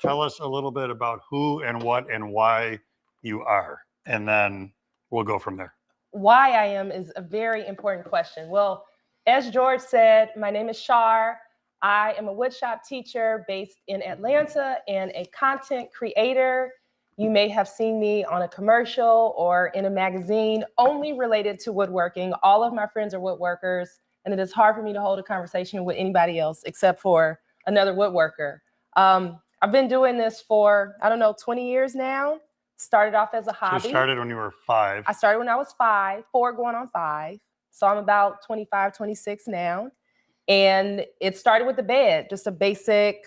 tell us a little bit about who and what and why you are, and then we'll go from there. Why I am is a very important question. Well, as George said, my name is Char. I am a woodshop teacher based in Atlanta and a content creator. You may have seen me on a commercial or in a magazine only related to woodworking. All of my friends are woodworkers, and it is hard for me to hold a conversation with anybody else except for another woodworker. I've been doing this for, 20 years now. Started off as a hobby. So you started when you were 5. I started when I was 5, 4 going on 5. So I'm about 25, 26 now. And it started with the bed, just a basic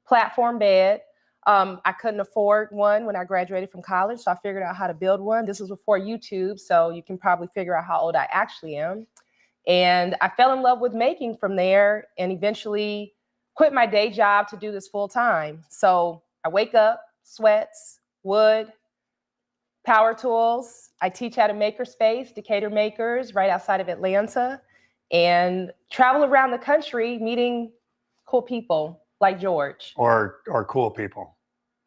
platform bed. I couldn't afford one when I graduated from college, so I figured out how to build one. This was before YouTube, so you can probably figure out how old I actually am. And I fell in love with making from there and eventually quit my day job to do this full time. So I wake up, sweats, wood, power tools. I teach at a makerspace, Decatur Makers, right outside of Atlanta, and travel around the country meeting cool people like George. Or cool people.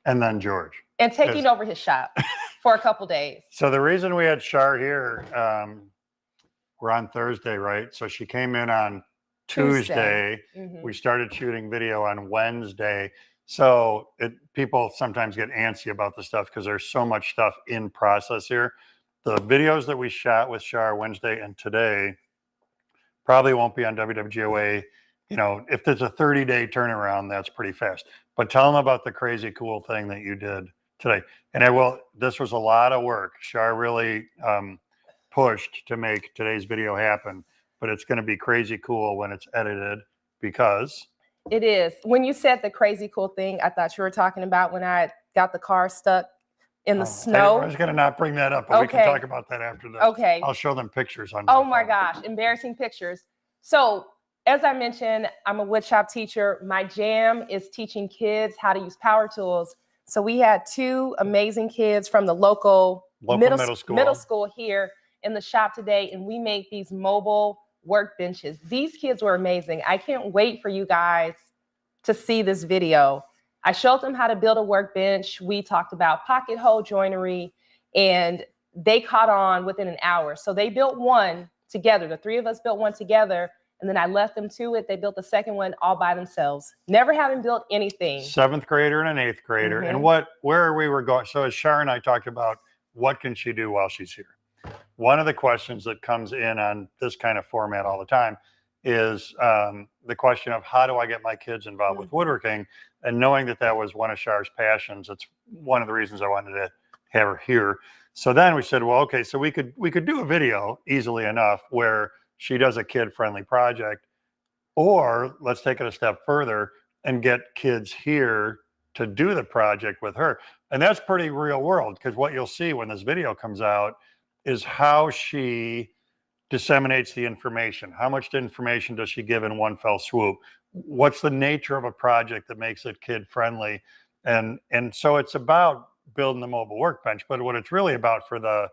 And then George. And taking over his shop for a couple days. So the reason we had Char here, we're on Thursday, right? So she came in on Tuesday. Mm-hmm. We started shooting video on Wednesday. So people sometimes get antsy about the stuff because there's so much stuff in process here. The videos that we shot with Char Wednesday and today probably won't be on WWGOA. You know, if there's a 30-day turnaround, that's pretty fast. But tell them about the crazy cool thing that you did today. And this was a lot of work. Char really pushed to make today's video happen, but it's going to be crazy cool when it's edited because... It is. When you said the crazy cool thing, I thought you were talking about when I got the car stuck in the snow. I was going to not bring that up, but we can talk about that after this. Okay. I'll show them pictures on Oh my gosh, embarrassing pictures. So as I mentioned, I'm a woodshop teacher. My jam is teaching kids how to use power tools. So we had 2 amazing kids from the local middle school here in the shop today, and we made these mobile workbenches. These kids were amazing. I can't wait for you guys to see this video. I showed them how to build a workbench. We talked about pocket hole joinery, and they caught on within an hour. So they built one together. The 3 of us built one together, and then I left them to it. They built the second one all by themselves, never having built anything. 7th grader and an 8th grader. Mm-hmm. And where we were going. So as Char and I talked about, what can she do while she's here? One of the questions that comes in on this kind of format all the time is the question of how do I get my kids involved with woodworking? And knowing that was one of Char's passions, it's one of the reasons I wanted to have her here. So then we said, well, okay, so we could do a video easily enough where she does a kid-friendly project, or let's take it a step further and get kids here to do the project with her. And that's pretty real world, because what you'll see when this video comes out is how she disseminates the information. How much information does she give in one fell swoop? What's the nature of a project that makes it kid-friendly? And so it's about building the mobile workbench, but what it's really about for the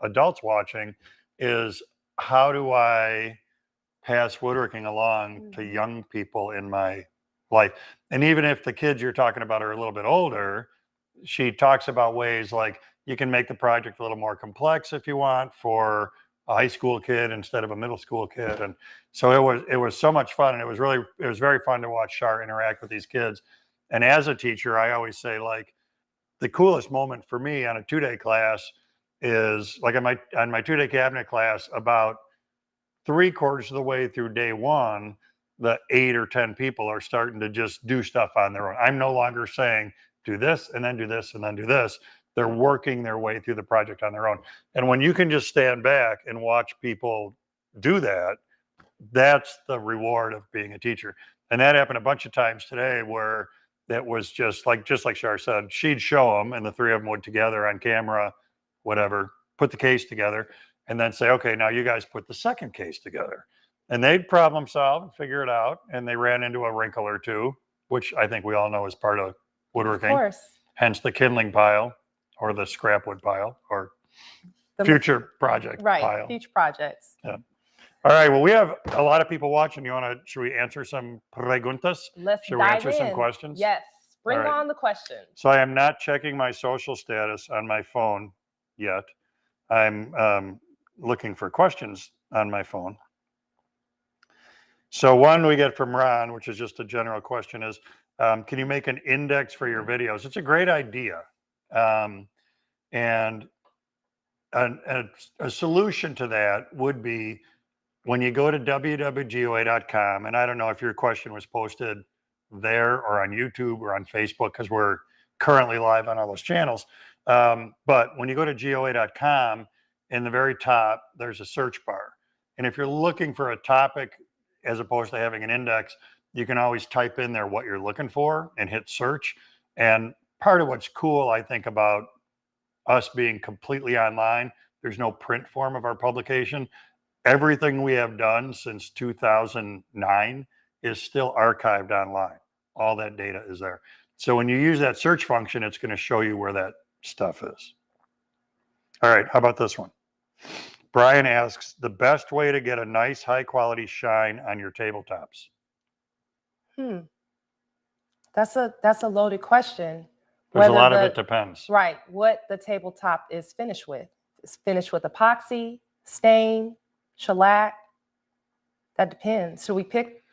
adults watching is how do I pass woodworking along to young people in my life? And even if the kids you're talking about are a little bit older, she talks about ways like you can make the project a little more complex if you want for a high school kid instead of a middle school kid. And so it was so much fun, and it was very fun to watch Char interact with these kids. And as a teacher, I always say, like, the coolest moment for me on a 2-day class is like on my 2-day cabinet class, about 3/4 of the way through day 1, the 8 or 10 people are starting to just do stuff on their own. I'm no longer saying do this and then do this and then do this. They're working their way through the project on their own. And when you can just stand back and watch people do that, that's the reward of being a teacher. And that happened a bunch of times today where that was just like Char said, she'd show them and the 3 of them would together on camera, whatever, put the case together and then say, okay, now you guys put the second case together. And they'd problem solve and figure it out. And they ran into a wrinkle or 2, which I think we all know is part of woodworking. Of course. Hence the kindling pile or the scrap wood pile or the future project pile. Future projects. Yeah. All right. Well, we have a lot of people watching. Should we answer some preguntas? Let's Should we dive answer in. some questions? Yes. Bring All right. on the questions. So I am not checking my social status on my phone yet. I'm looking for questions on my phone. So one we get from Ron, which is just a general question, is can you make an index for your videos? It's a great idea. And a solution to that would be when you go to WWGOA.com, and I don't know if your question was posted there or on YouTube or on Facebook, because we're currently live on all those channels. But when you go to GOA.com, in the very top, there's a search bar. And if you're looking for a topic, as opposed to having an index, you can always type in there what you're looking for and hit search. And part of what's cool, I think, about us being completely online, there's no print form of our publication. Everything we have done since 2009 is still archived online. All that data is there. So when you use that search function, it's going to show you where that stuff is. All right, how about this one? Brian asks, the best way to get a nice high quality shine on your tabletops? That's a loaded question. There's a lot of it depends. Right, what the tabletop is finished with. It's finished with epoxy, stain, shellac. That depends. Should we pick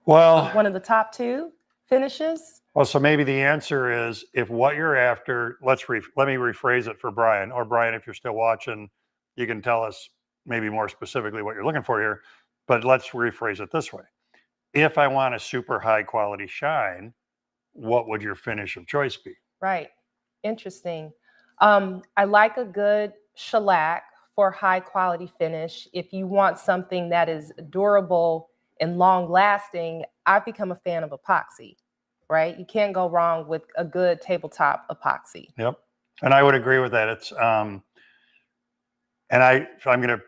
one of the top two finishes? Well, so maybe the answer is, if what you're after, let me rephrase it for Brian, or Brian, if you're still watching, you can tell us maybe more specifically what you're looking for here, but let's rephrase it this way. If I want a super high quality shine, what would your finish of choice be? Right. Interesting. I like a good shellac for high quality finish. If you want something that is durable and long lasting, I've become a fan of epoxy, right? You can't go wrong with a good tabletop epoxy. Yep. And I would agree with that. It's, and I'm going to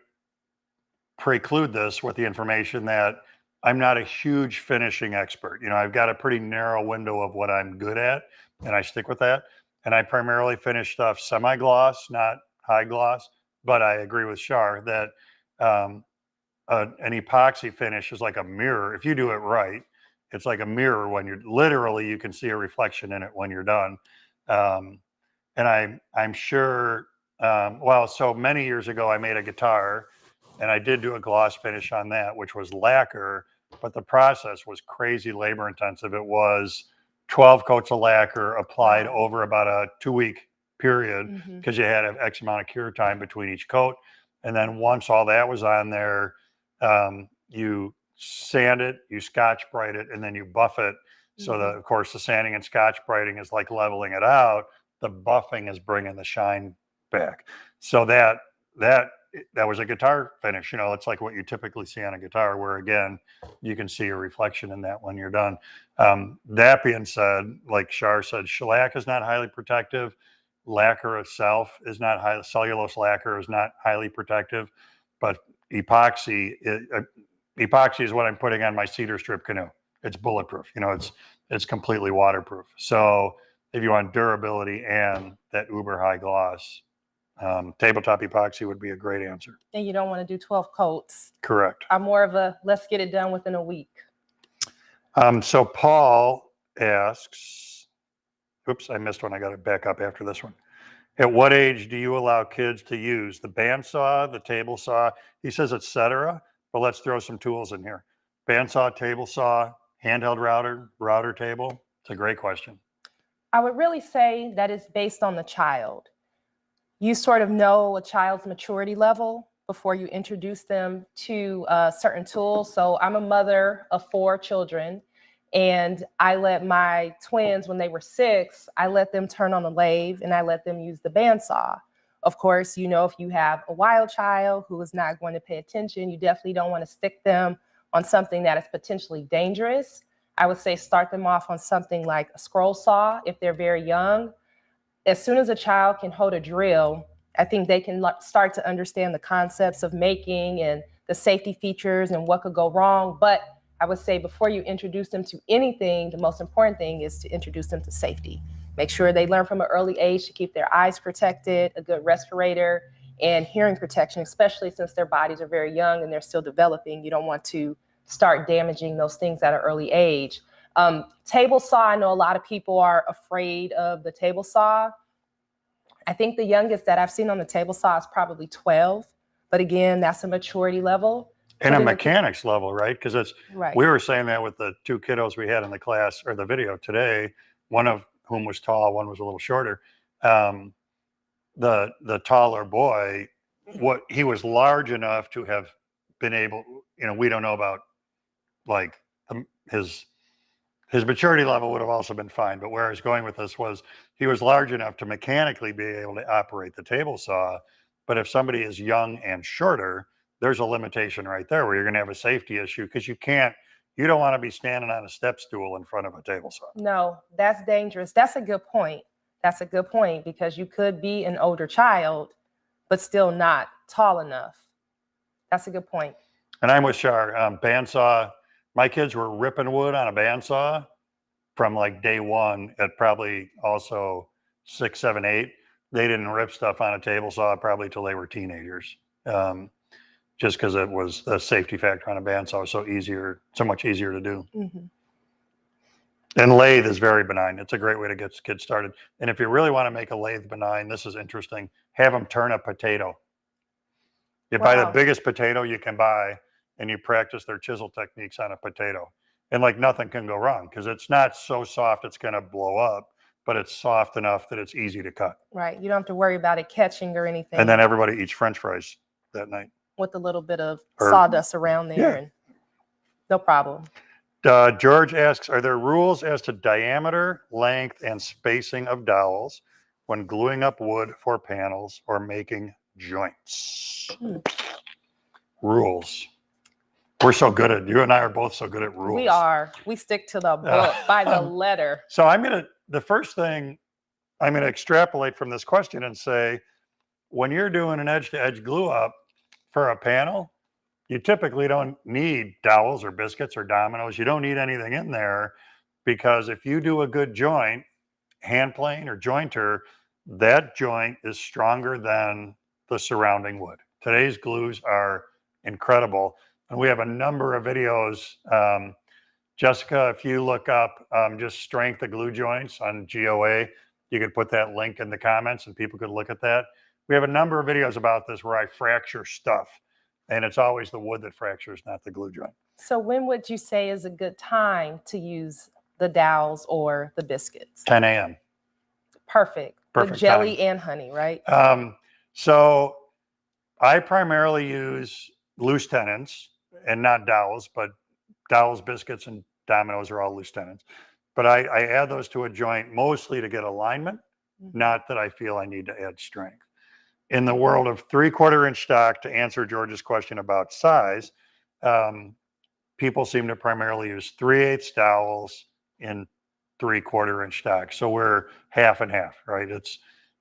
preclude this with the information that I'm not a huge finishing expert. You know, I've got a pretty narrow window of what I'm good at, and I stick with that. And I primarily finish stuff semi-gloss, not high gloss. But I agree with Char that an epoxy finish is like a mirror. If you do it right, it's like a mirror when you're literally, you can see a reflection in it when you're done. And I'm sure, well, so many years ago, I made a guitar, and I did do a gloss finish on that, which was lacquer, but the process was crazy labor intensive. It was 12 coats of lacquer applied over about a 2-week period, because you had an X amount of cure time between each coat. And then once all that was on there, you sand it, you Scotch Brite it, and then you buff it. So of course, the sanding and Scotch Briting is like leveling it out. The buffing is bringing the shine back. So that was a guitar finish. You know, it's like what you typically see on a guitar, where again, you can see a reflection in that when you're done. That being said, like Char said, shellac is not highly protective. Lacquer itself is not high. Cellulose lacquer is not highly protective, but epoxy is what I'm putting on my cedar strip canoe. It's bulletproof. You know, it's completely waterproof. So if you want durability and that uber high gloss, tabletop epoxy would be a great answer. And you don't want to do 12 coats. Correct. I'm more of a let's get it done within a week. So Paul asks, oops, I missed one. I got to back up after this one. At what age do you allow kids to use the bandsaw, the table saw? He says, etc. But let's throw some tools in here. Bandsaw, table saw, handheld router table. It's a great question. I would really say that it's based on the child. You sort of know a child's maturity level before you introduce them to certain tools. So I'm a mother of 4 children, and I let my twins, when they were 6, I let them turn on the lathe and I let them use the bandsaw. Of course, you know, if you have a wild child who is not going to pay attention, you definitely don't want to stick them on something that is potentially dangerous. I would say start them off on something like a scroll saw if they're very young. As soon as a child can hold a drill, I think they can start to understand the concepts of making and the safety features and what could go wrong. But I would say before you introduce them to anything, the most important thing is to introduce them to safety. Make sure they learn from an early age to keep their eyes protected, a good respirator, and hearing protection, especially since their bodies are very young and they're still developing. You don't want to start damaging those things at an early age. Table saw, I know a lot of people are afraid of the table saw. I think the youngest that I've seen on the table saw is probably 12. But again, that's a maturity level. And a mechanics level, right? Because it's, right. We were saying that with the two kiddos we had in the class or the video today, one of whom was tall, one was a little shorter. The taller boy, he was large enough to have been able, we don't know about like his maturity level would have also been fine, but where I was going with this was he was large enough to mechanically be able to operate the table saw. But if somebody is young and shorter, there's a limitation right there where you're going to have a safety issue because you don't want to be standing on a step stool in front of a table saw. No, that's dangerous. That's a good point. That's a good point because you could be an older child, but still not tall enough. That's a good point. And I'm with Char. Bandsaw, my kids were ripping wood on a bandsaw from like day one at probably also 6, 7, 8. They didn't rip stuff on a table saw probably till they were teenagers. Just because it was the safety factor on a bandsaw was so much easier to do. Mm-hmm. And lathe is very benign. It's a great way to get kids started. And if you really want to make a lathe benign, this is interesting. Have them turn a potato. You buy the biggest potato you can buy, and you practice their chisel techniques on a potato. And like nothing can go wrong because it's not so soft it's going to blow up, but it's soft enough that it's easy to cut. Right. You don't have to worry about it catching or anything. And then everybody eats French fries that night. With a little bit of sawdust around there. Yeah. And no problem. George asks, are there rules as to diameter, length, and spacing of dowels when gluing up wood for panels or making joints? Rules. We're so good at, you and I are both so good at rules. We are. We stick to the book by the letter. So the first thing I'm going to extrapolate from this question and say, when you're doing an edge-to-edge glue up for a panel, you typically don't need dowels or biscuits or dominoes. You don't need anything in there because if you do a good joint, hand plane or jointer, that joint is stronger than the surrounding wood. Today's glues are incredible. And we have a number of videos. Jessica, if you look up just strength of glue joints on GOA, you could put that link in the comments and people could look at that. We have a number of videos about this where I fracture stuff. And it's always the wood that fractures, not the glue joint. So when would you say is a good time to use the dowels or the biscuits? 10 a.m. Perfect. With jelly and honey, right? So I primarily use loose tenons and not dowels, but dowels, biscuits, and dominoes are all loose tenons. But I add those to a joint mostly to get alignment, not that I feel I need to add strength. In the world of 3/4 inch stock, to answer George's question about size, people seem to primarily use 3/8 dowels in 3/4 inch stock. So we're half and half, right?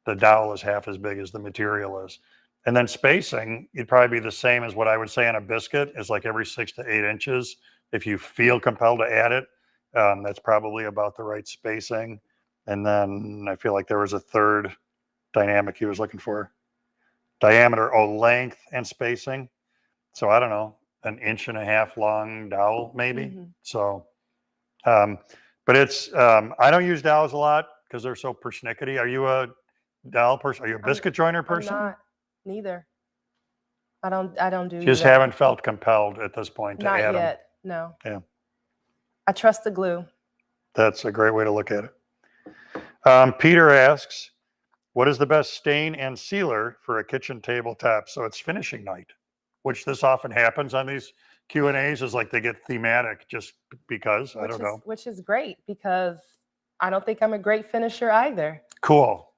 The dowel is half as big as the material is. And then spacing, it'd probably be the same as what I would say on a biscuit, is like every 6 to 8 inches. If you feel compelled to add it, that's probably about the right spacing. And then I feel like there was a third dynamic he was looking for. Diameter, length and spacing. So I don't know, 1.5 inch long dowel maybe. So, but it's, I don't use dowels a lot because they're so persnickety. Are you a dowel person? Are you a biscuit joiner person? I'm not, neither. I don't do. Just haven't felt compelled at this point to add them. Not yet. No. Yeah. I trust the glue. That's a great way to look at it. Peter asks, what is the best stain and sealer for a kitchen tabletop? So it's finishing night, which this often happens on these Q&As, is like they get thematic just because, I don't know. Which is great because I don't think I'm a great finisher either. Cool.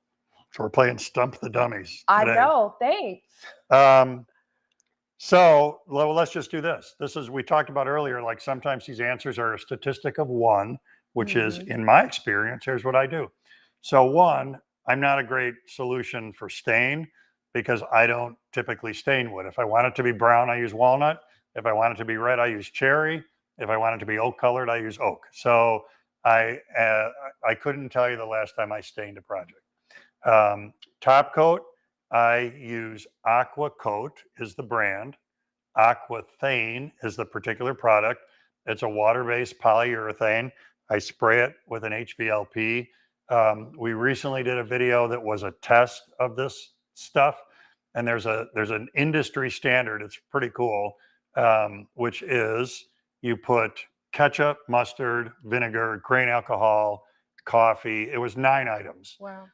So we're playing Stump the Dummies today. I know, thanks. So let's just do this. We talked about earlier, like sometimes these answers are a statistic of 1, which is, in my experience, here's what I do. So 1, I'm not a great solution for stain because I don't typically stain wood. If I want it to be brown, I use walnut. If I want it to be red, I use cherry. If I want it to be oak colored, I use oak. So I couldn't tell you the last time I stained a project. Top coat, I use Aqua Coat is the brand. Aquathane is the particular product. It's a water-based polyurethane. I spray it with an HVLP. We recently did a video that was a test of this stuff, and there's an industry standard. It's pretty cool, which is you put ketchup, mustard, vinegar, grain alcohol, coffee. It was 9 items. Wow.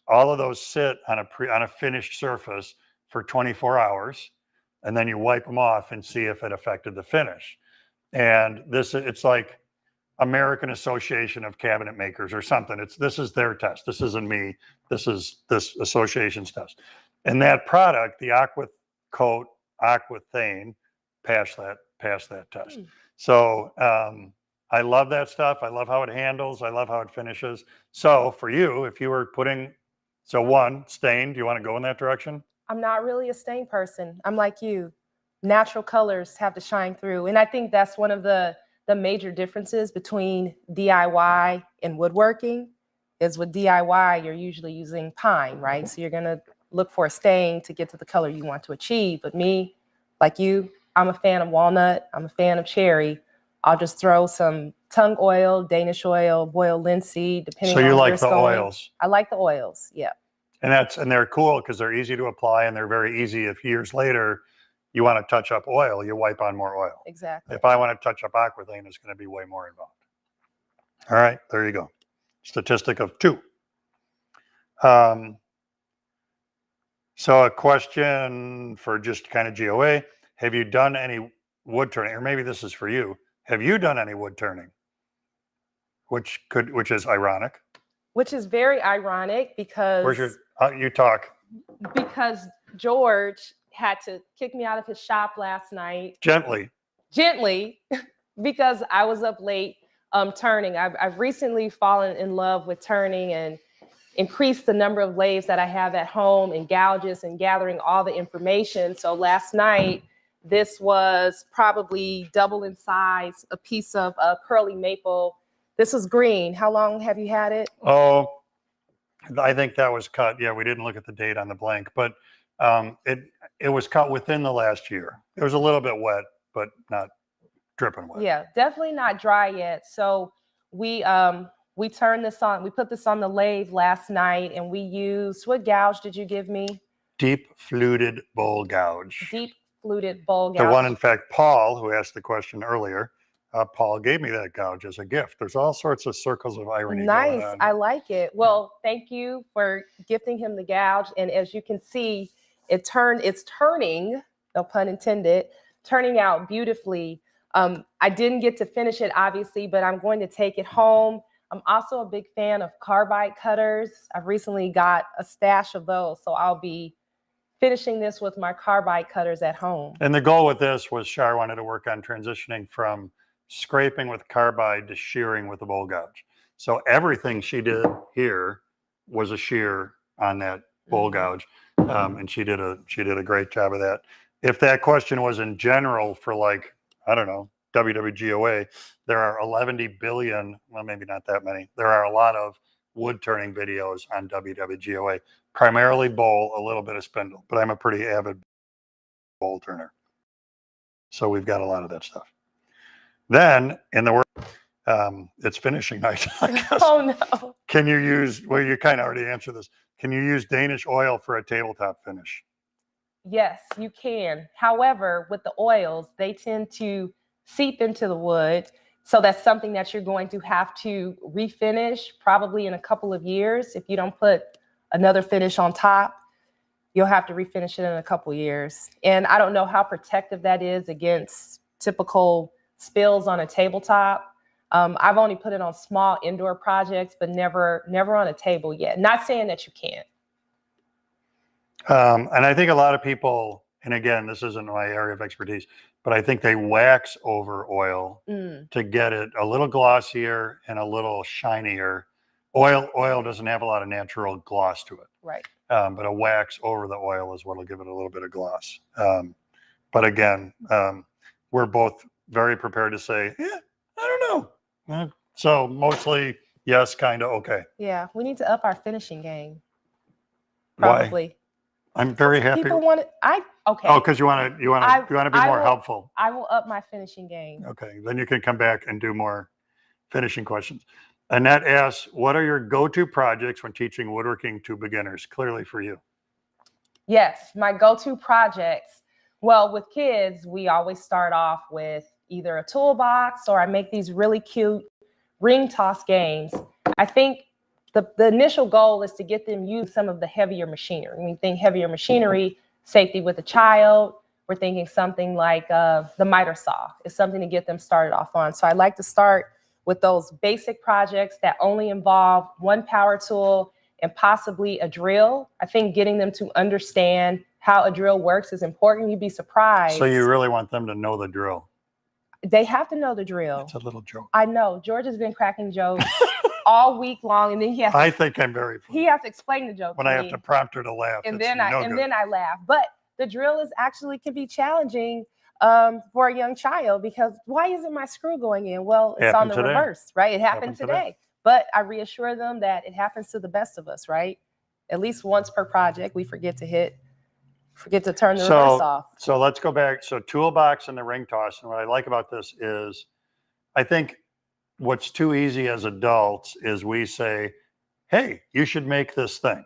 All of those sit on a finished surface for 24 hours, and then you wipe them off and see if it affected the finish. And it's like American Association of Cabinet Makers or something. This is their test. This isn't me. This is this association's test. And that product, the AquaCoat Aquathane, passed that test. So I love that stuff. I love how it handles. I love how it finishes. So for you, if you were putting, one, stain, do you want to go in that direction? I'm not really a stain person. I'm like you. Natural colors have to shine through. And I think that's one of the major differences between DIY and woodworking is with DIY, you're usually using pine, right? So you're going to look for a stain to get to the color you want to achieve. But me, like you, I'm a fan of walnut. I'm a fan of cherry. I'll just throw some tung oil, Danish oil, boiled linseed, depending on where where like it's the going. oils. I like the oils, yeah. And they're cool because they're easy to apply, and they're very easy if years later you want to touch up oil, you wipe on more oil. Exactly. If I want to touch up Aquathane, it's going to be way more involved. All right, there you go. Statistic of 2. So a question for just kind of GOA. Have you done any wood turning? Or maybe this is for you. Have you done any wood turning? Which is ironic. Which is very ironic because... Where's your, you talk. Because George had to kick me out of his shop last night. Gently, because I was up late turning. I've recently fallen in love with turning and increased the number of lathes that I have at home and gouges and gathering all the information. So last night, this was probably double in size, a piece of curly maple. This is green. How long have you had it? Oh, I think that was cut. Yeah, we didn't look at the date on the blank, but it was cut within the last year. It was a little bit wet, but not dripping wet. Yeah, definitely not dry yet. So we turned this on. We put this on the lathe last night, and we used, what gouge did you give me? Deep fluted bowl gouge. Deep fluted bowl gouge. The one, in fact, Paul, who asked the question earlier, Paul gave me that gouge as a gift. There's all sorts of circles of irony. Nice. I like it. Well, thank you for gifting him the gouge. And as you can see, it's turning, no pun intended, turning out beautifully. I didn't get to finish it, obviously, but I'm going to take it home. I'm also a big fan of carbide cutters. I've recently got a stash of those, so I'll be finishing this with my carbide cutters at home. And the goal with this was Char wanted to work on transitioning from scraping with carbide to shearing with the bowl gouge. So everything she did here was a shear on that bowl gouge, and she did a great job of that. If that question was in general for, like, I don't know, WWGOA, there are 11 billion, well, maybe not that many. There are a lot of wood turning videos on WWGOA, primarily bowl, a little bit of spindle, but I'm a pretty avid bowl turner. So we've got a lot of that stuff. Then in the work, it's finishing night, I guess. Oh no. Can you use, well, you kind of already answered this. Can you use Danish oil for a tabletop finish? Yes, you can. However, with the oils, they tend to seep into the wood. So that's something that you're going to have to refinish probably in a couple of years. If you don't put another finish on top, you'll have to refinish it in a couple of years. And I don't know how protective that is against typical spills on a tabletop. I've only put it on small indoor projects, but never on a table yet. Not saying that you can't. And I think a lot of people, and again, this isn't my area of expertise, but I think they wax over oil to get it a little glossier and a little shinier. Oil doesn't have a lot of natural gloss to it. Right. But a wax over the oil is what will give it a little bit of gloss. But again, we're both very prepared to say, yeah, I don't know. So mostly yes, kind of okay. Yeah, we need to up our finishing game. Probably. Why? I'm very happy. People want it. Okay. Oh, because you want to be more helpful. I will up my finishing game. Okay, then you can come back and do more finishing questions. Annette asks, what are your go-to projects when teaching woodworking to beginners? Clearly for you. Yes, my go-to projects. Well, with kids, we always start off with either a toolbox or I make these really cute ring toss games. I think the initial goal is to get them use some of the heavier machinery. When we think heavier machinery, safety with a child, we're thinking something like the miter saw is something to get them started off on. So I like to start with those basic projects that only involve one power tool and possibly a drill. I think getting them to understand how a drill works is important. You'd be surprised. So you really want them to know the drill? They have to know the drill. It's a little joke. I know. George has been cracking jokes all week long, and then he has. I think I'm very funny. He has to explain the joke when I have to prompt her to laugh, and then I laugh. But the drill is actually can be challenging for a young child because why isn't my screw going in? Well, it's on the reverse, right? It happened today. But I reassure them that it happens to the best of us, right? At least once per project, we forget to turn the reverse off. So let's go back. So toolbox and the ring toss. And what I like about this is I think what's too easy as adults is we say, hey, you should make this thing.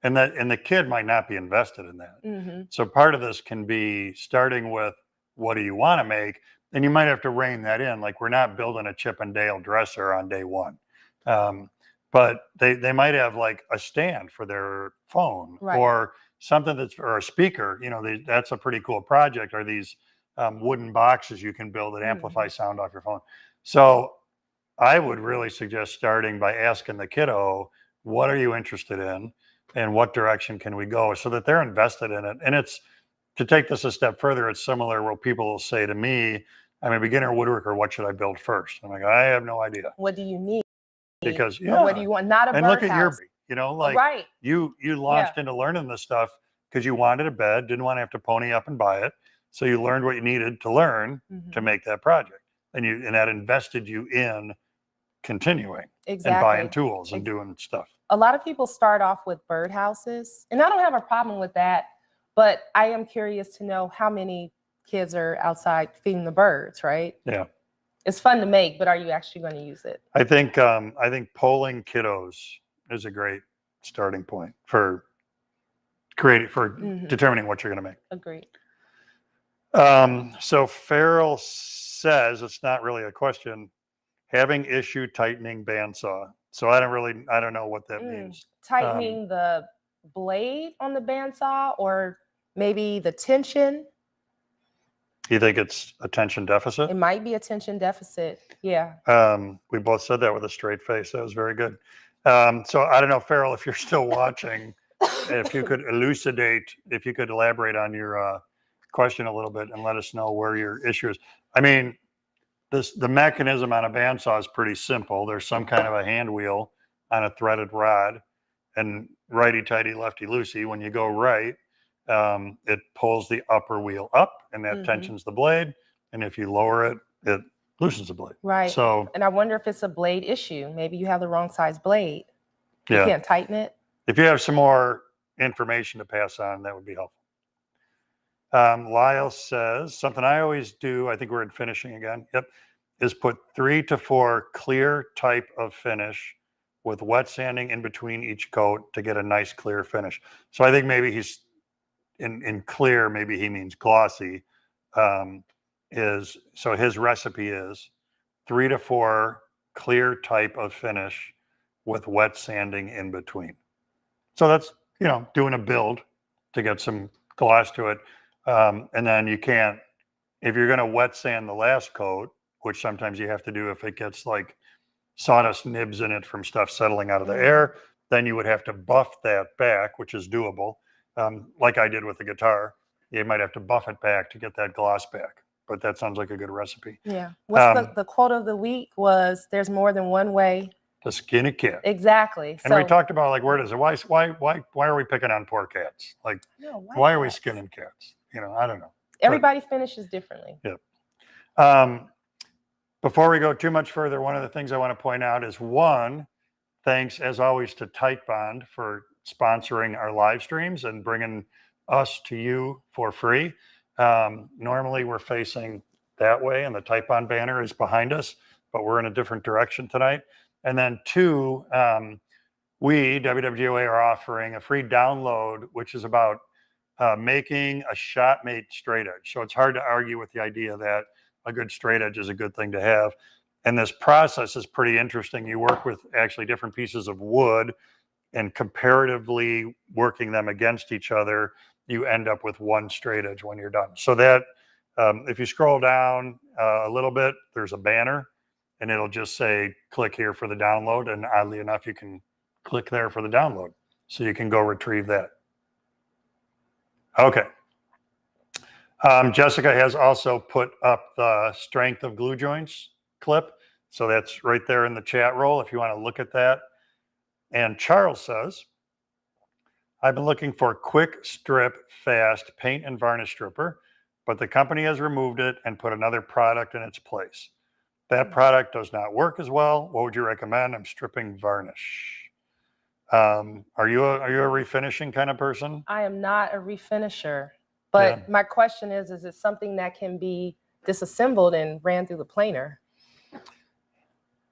And the kid might not be invested in that. Mm-hmm. So part of this can be starting with what do you want to make? And you might have to rein that in. Like we're not building a Chip and Dale dresser on day one. But they might have like a stand for their phone or something or a speaker, that's a pretty cool project, or these wooden boxes you can build that amplify sound off your phone. So I would really suggest starting by asking the kiddo, what are you interested in and what direction can we go, so that they're invested in it. And it's, to take this a step further, it's similar where people will say to me, I'm a beginner woodworker, what should I build first? I'm like, I have no idea. What do you need? Because what do you want? Not a and look at house. You launched into learning this stuff because you wanted a bed, didn't want to have to pony up and buy it. So you learned what you needed to learn to make that project. And that invested you in continuing and buying tools and doing stuff. A lot of people start off with birdhouses, and I don't have a problem with that, but I am curious to know how many kids are outside feeding the birds, right? Yeah. It's fun to make, but are you actually going to use it? I think polling kiddos is a great starting point for determining what you're going to make. Agreed. So Farrell says, it's not really a question, having issue tightening bandsaw. So I don't know what that means. Tightening the blade on the bandsaw, or maybe the tension. You think it's attention deficit? It might be attention deficit. Yeah. We both said that with a straight face. That was very good. So I don't know, Farrell, if you're still watching, if you could elaborate on your question a little bit and let us know where your issue is. I mean, the mechanism on a bandsaw is pretty simple. There's some kind of a hand wheel on a threaded rod, and righty-tighty, lefty-loosey. When you go right, it pulls the upper wheel up, and that tensions the blade. And if you lower it, it loosens the blade. Right. So, and I wonder if it's a blade issue. Maybe you have the wrong size blade. You can't tighten it. If you have some more information to pass on, that would be helpful. Lyle says, something I always do, I think we're in finishing again, is put 3 to 4 clear type of finish with wet sanding in between each coat to get a nice clear finish. So I think maybe he's in clear, maybe he means glossy. So his recipe is 3 to 4 clear type of finish with wet sanding in between. So that's, doing a build to get some gloss to it. And then you can't, if you're going to wet sand the last coat, which sometimes you have to do if it gets like sawdust nibs in it from stuff settling out of the air, then you would have to buff that back, which is doable. Like I did with the guitar, you might have to buff it back to get that gloss back. But that sounds like a good recipe. Yeah. What's the quote of the week was, there's more than one way to skin a cat. Exactly. And we talked about like, where does it, why are we picking on poor cats? Like, why are we skinning cats? I don't know. Everybody finishes differently. Yeah. Before we go too much further, one of the things I want to point out is, one, thanks as always to Tight Bond for sponsoring our live streams and bringing us to you for free. Normally we're facing that way and the Tight Bond banner is behind us. but we're in a different direction tonight. And then two, we, WWGOA, are offering a free download, which is about making a shop-made straight edge. So it's hard to argue with the idea that a good straight edge is a good thing to have. And this process is pretty interesting. You work with actually different pieces of wood, and comparatively working them against each other, you end up with one straight edge when you're done. So that, if you scroll down a little bit, there's a banner, and it'll just say, click here for the download. And oddly enough, you can click there for the download. So you can go retrieve that. Okay. Jessica has also put up the strength of glue joints clip. So that's right there in the chat roll if you want to look at that. And Charles says, I've been looking for a quick strip, fast paint and varnish stripper, but the company has removed it and put another product in its place. That product does not work as well. What would you recommend? I'm stripping varnish. Are you a refinishing kind of person? I am not a refinisher, but Yeah. my question is it something that can be disassembled and ran through the planer?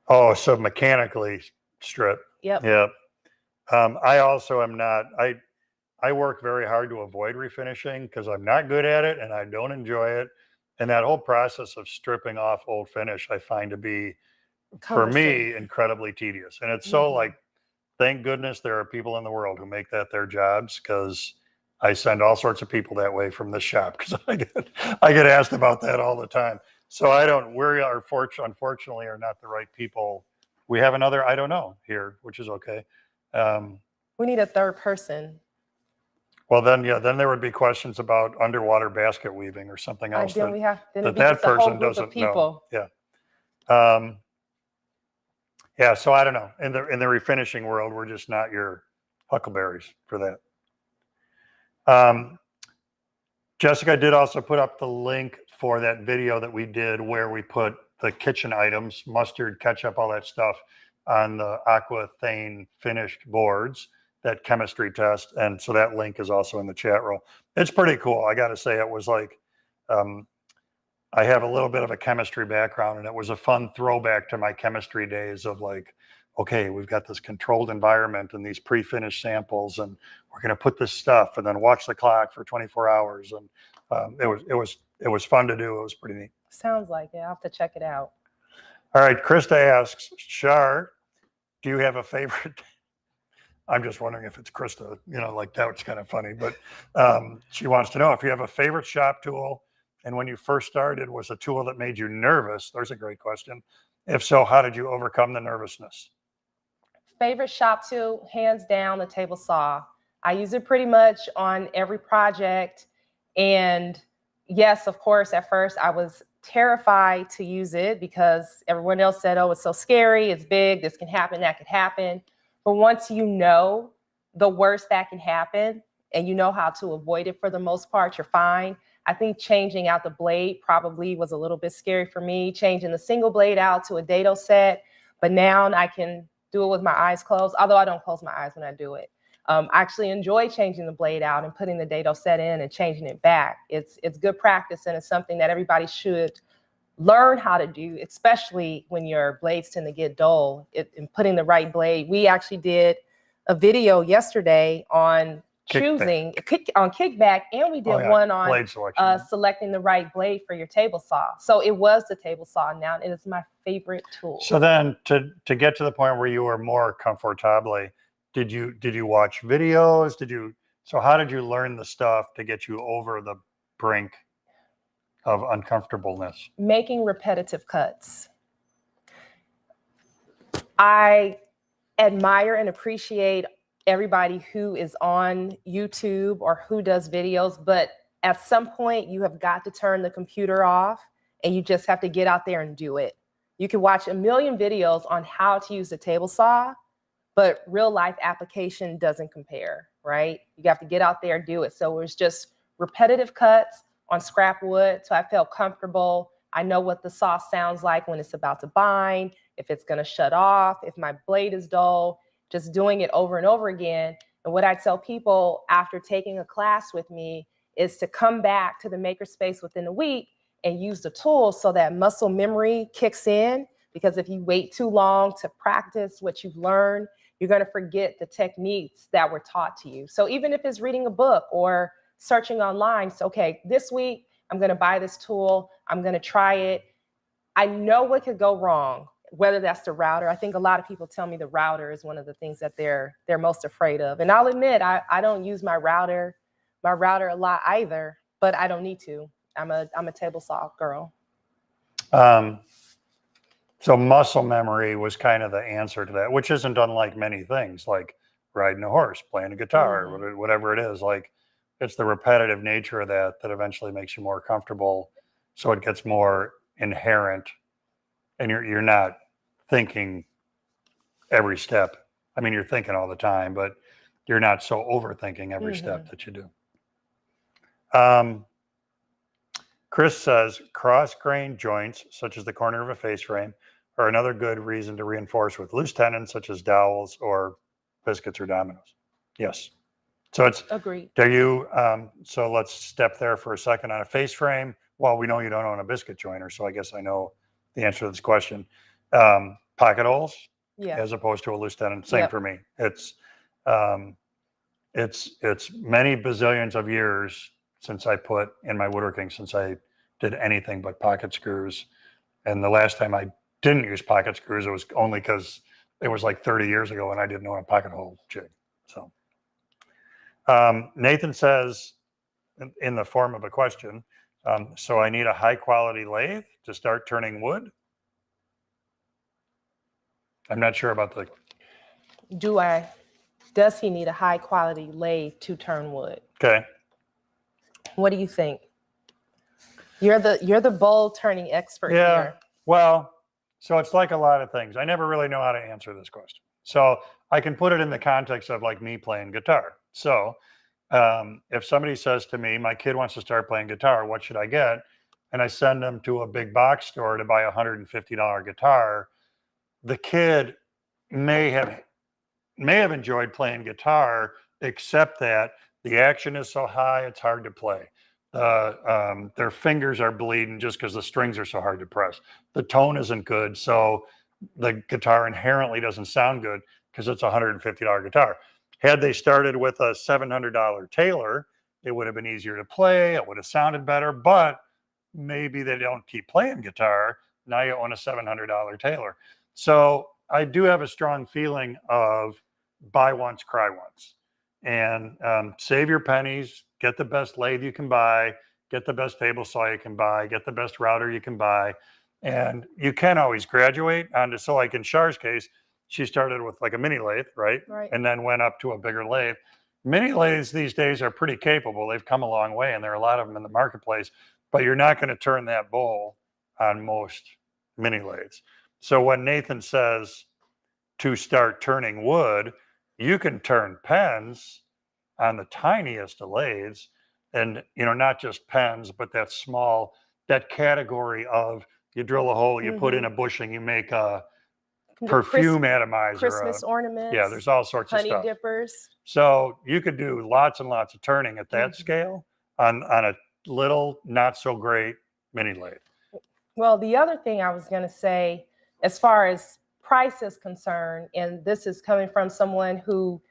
Oh, so mechanically strip. Yep. Yep. I also am not, I work very hard to avoid refinishing because I'm not good at it and I don't enjoy it. And that whole process of stripping off old finish, I find to be, for me, incredibly tedious. And it's so like, thank goodness there are people in the world who make that their jobs, because I send all sorts of people that way from this shop because I get asked about that all the time. So unfortunately are not the right people. We have another, I don't know here, which is okay. We need a third person. Well, then there would be questions about underwater basket weaving or something else that person doesn't know. Yeah. Yeah. So I don't know. In the refinishing world, we're just not your huckleberries for that. Jessica did also put up the link for that video that we did where we put the kitchen items, mustard, ketchup, all that stuff on the aquathane finished boards, that chemistry test. And so that link is also in the chat roll. It's pretty cool. I got to say, it was like, I have a little bit of a chemistry background, and it was a fun throwback to my chemistry days of like, okay, we've got this controlled environment and these pre-finished samples, and we're going to put this stuff and then watch the clock for 24 hours. And it was fun to do. It was pretty neat. Sounds like it. I'll have to check it out. All right. Krista asks, Char, do you have a favorite? I'm just wondering if it's Krista, like that was kind of funny, but she wants to know if you have a favorite shop tool, and when you first started, was a tool that made you nervous? There's a great question. If so, how did you overcome the nervousness? Favorite shop tool, hands down, the table saw. I use it pretty much on every project. And yes, of course, at first I was terrified to use it because everyone else said, oh, it's so scary, it's big, this can happen, that could happen. But once you know the worst that can happen and you know how to avoid it for the most part, you're fine. I think changing out the blade probably was a little bit scary for me, changing the single blade out to a dado set. But now I can do it with my eyes closed, although I don't close my eyes when I do it. I actually enjoy changing the blade out and putting the dado set in and changing it back. It's good practice, and it's something that everybody should learn how to do, especially when your blades tend to get dull. In putting the right blade. We actually did a video yesterday on choosing on kickback, and we did one on blade selection. Selecting the right blade for your table saw. So it was the table saw now, and it's my favorite tool. So then to get to the point where you were more comfortable, did you watch videos? So how did you learn the stuff to get you over the brink of uncomfortableness? Making repetitive cuts. I admire and appreciate everybody who is on YouTube or who does videos, but at some point you have got to turn the computer off and you just have to get out there and do it. You can watch a million videos on how to use a table saw, but real life application doesn't compare, right? You have to get out there and do it. So it was just repetitive cuts on scrap wood. So I felt comfortable. I know what the saw sounds like when it's about to bind, if it's gonna shut off, if my blade is dull, just doing it over and over again. And what I tell people after taking a class with me is to come back to the makerspace within a week and use the tools so that muscle memory kicks in. because if you wait too long to practice what you've learned, you're going to forget the techniques that were taught to you. So even if it's reading a book or searching online, so, okay, this week I'm going to buy this tool. I'm going to try it. I know what could go wrong, whether that's the router. I think a lot of people tell me the router is one of the things that they're most afraid of. And I'll admit, I don't use my router a lot either, but I don't need to. I'm a table saw girl. So muscle memory was kind of the answer to that, which isn't unlike many things like riding a horse, playing a guitar, whatever it is. Like, it's the repetitive nature of that eventually makes you more comfortable. So it gets more inherent, and you're not thinking every step. I mean, you're thinking all the time, but you're not so overthinking every step that you do. Chris says cross-grain joints, such as the corner of a face frame, are another good reason to reinforce with loose tenons, such as dowels or biscuits or dominoes. Yes. So it's agreed. So let's step there for a second on a face frame. Well, we know you don't own a biscuit joiner, so I guess I know the answer to this question. Pocket holes, as opposed to a loose tenon. Same for me. It's many bazillions of years since I put in my woodworking, since I did anything but pocket screws. And the last time I didn't use pocket screws, it was only because it was like 30 years ago and I didn't own a pocket hole jig. So Nathan says, in the form of a question, so I need a high quality lathe to start turning wood. I'm not sure about the. Does he need a high quality lathe to turn wood? Okay. What do you think? You're the bowl turning expert here. Well, so it's like a lot of things. I never really know how to answer this question. So I can put it in the context of like me playing guitar. So if somebody says to me, my kid wants to start playing guitar, what should I get? And I send them to a big box store to buy a $150 guitar. The kid may have enjoyed playing guitar, except that the action is so high, it's hard to play. Their fingers are bleeding just because the strings are so hard to press. The tone isn't good, so the guitar inherently doesn't sound good because it's a $150 guitar. Had they started with a $700 Taylor, it would have been easier to play. It would have sounded better, but maybe they don't keep playing guitar. Now you own a $700 Taylor. So I do have a strong feeling of buy once, cry once. And save your pennies, get the best lathe you can buy, get the best table saw you can buy, get the best router you can buy. And you can always graduate onto, so like in Char's case, she started with like a mini lathe, right? And then went up to a bigger lathe. Mini lathes these days are pretty capable. They've come a long way, and there are a lot of them in the marketplace, but you're not going to turn that bowl on most mini lathes. So when Nathan says to start turning wood, you can turn pens on the tiniest of lathes, and not just pens, but that category of you drill a hole, you put in a bushing, you make a perfume atomizer, Christmas ornaments. Yeah, there's all sorts of stuff. Honey dippers. So you could do lots and lots of turning at that scale on a little, not so great mini lathe. Well, the other thing I was going to say, as far as price is concerned, and this is coming from someone who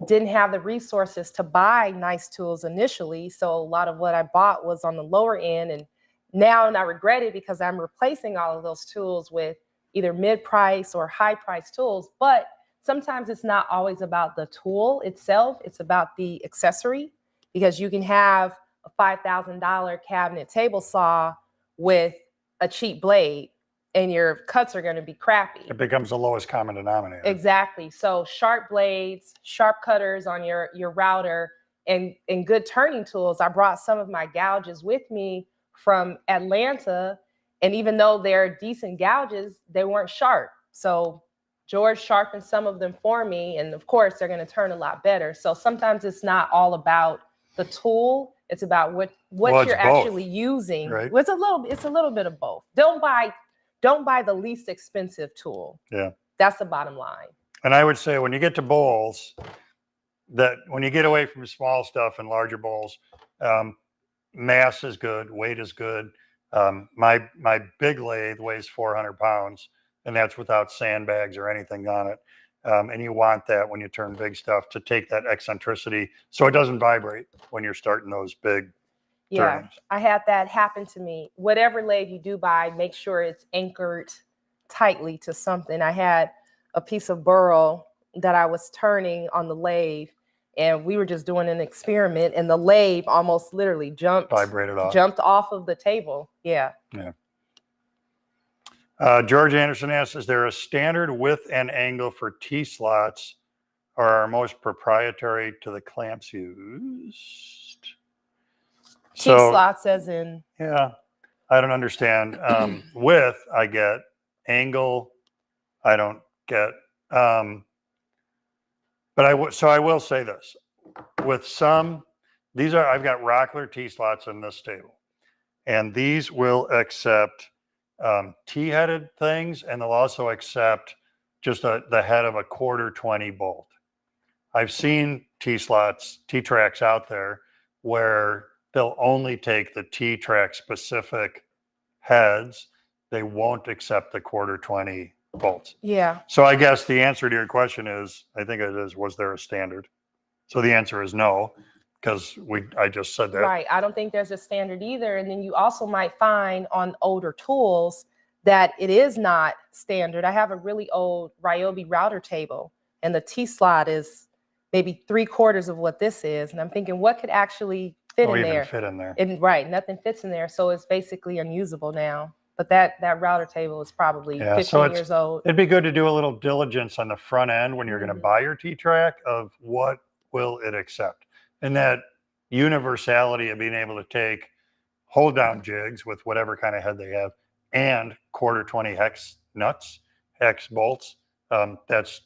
didn't have the resources to buy nice tools initially. So a lot of what I bought was on the lower end, and now I regret it because I'm replacing all of those tools with either mid-price or high-price tools. But sometimes it's not always about the tool itself. It's about the accessory, because you can have a $5,000 cabinet table saw with a cheap blade, and your cuts are going to be crappy. It becomes the lowest common denominator. Exactly. So sharp blades, sharp cutters on your router, and good turning tools. I brought some of my gouges with me from Atlanta, and even though they're decent gouges, they weren't sharp. So George sharpened some of them for me, and of course they're going to turn a lot better. So sometimes it's not all about the tool. It's about what you're actually using. Right. It's a little bit of both. Don't buy the least expensive tool. Yeah. That's the bottom line. And I would say when you get to bowls, that when you get away from small stuff and larger bowls, mass is good, weight is good. My big lathe weighs 400 pounds. and that's without sandbags or anything on it. And you want that when you turn big stuff to take that eccentricity so it doesn't vibrate when you're starting those big turnings. I had that happen to me. Whatever lathe you do buy, make sure it's anchored tightly to something. I had a piece of burl that I was turning on the lathe, and we were just doing an experiment, and the lathe almost literally Vibrated off. jumped off of the table. Yeah. George Anderson asks, is there a standard width and angle for T-slots, or are most proprietary to the clamps used? T-slots as in? Yeah, I don't understand. Width, I get. Angle, I don't get. But I will say this. With some, I've got Rockler T-slots in this table, and these will accept T-headed things, and they'll also accept just the head of a 1/4-20 bolt. I've seen T-slots, T-tracks out there where they'll only take the T-track specific heads. They won't accept the 1/4-20 bolts. Yeah. So I guess the answer to your question is, I think it is, was there a standard? So the answer is no, because I just said that. Right. I don't think there's a standard either. And then you also might find on older tools that it is not standard. I have a really old Ryobi router table, and the T-slot is maybe 3/4 of what this is. And I'm thinking, what could actually fit in there? Fit in there. And, right. Nothing fits in there. So it's basically unusable now. But that router table is probably 15 years old. It'd be good to do a little diligence on the front end when you're going to buy your T-track of what will it accept. And that universality of being able to take hold down jigs with whatever kind of head they have and 1/4-20 hex nuts, hex bolts. That's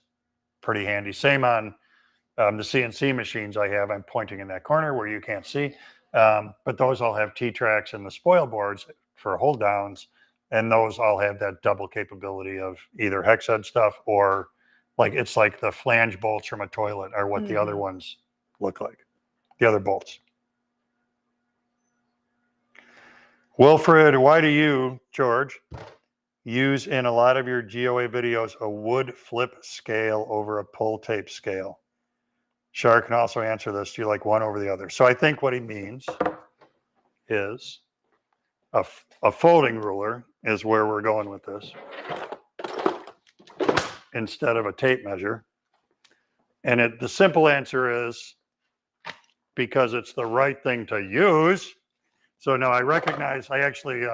pretty handy. Same on the CNC machines I have. I'm pointing in that corner where you can't see. But those all have T-tracks and the spoil boards for hold downs. And those all have that double capability of either hex head stuff or it's like the flange bolts from a toilet are what the other ones look like. The other bolts. Wilfred, why do you, George, use in a lot of your GOA videos a wood flip scale over a pull tape scale? Char can also answer this. Do you like one over the other? So I think what he means is a folding ruler is where we're going with this instead of a tape measure. And the simple answer is because it's the right thing to use. So now I recognize, I actually,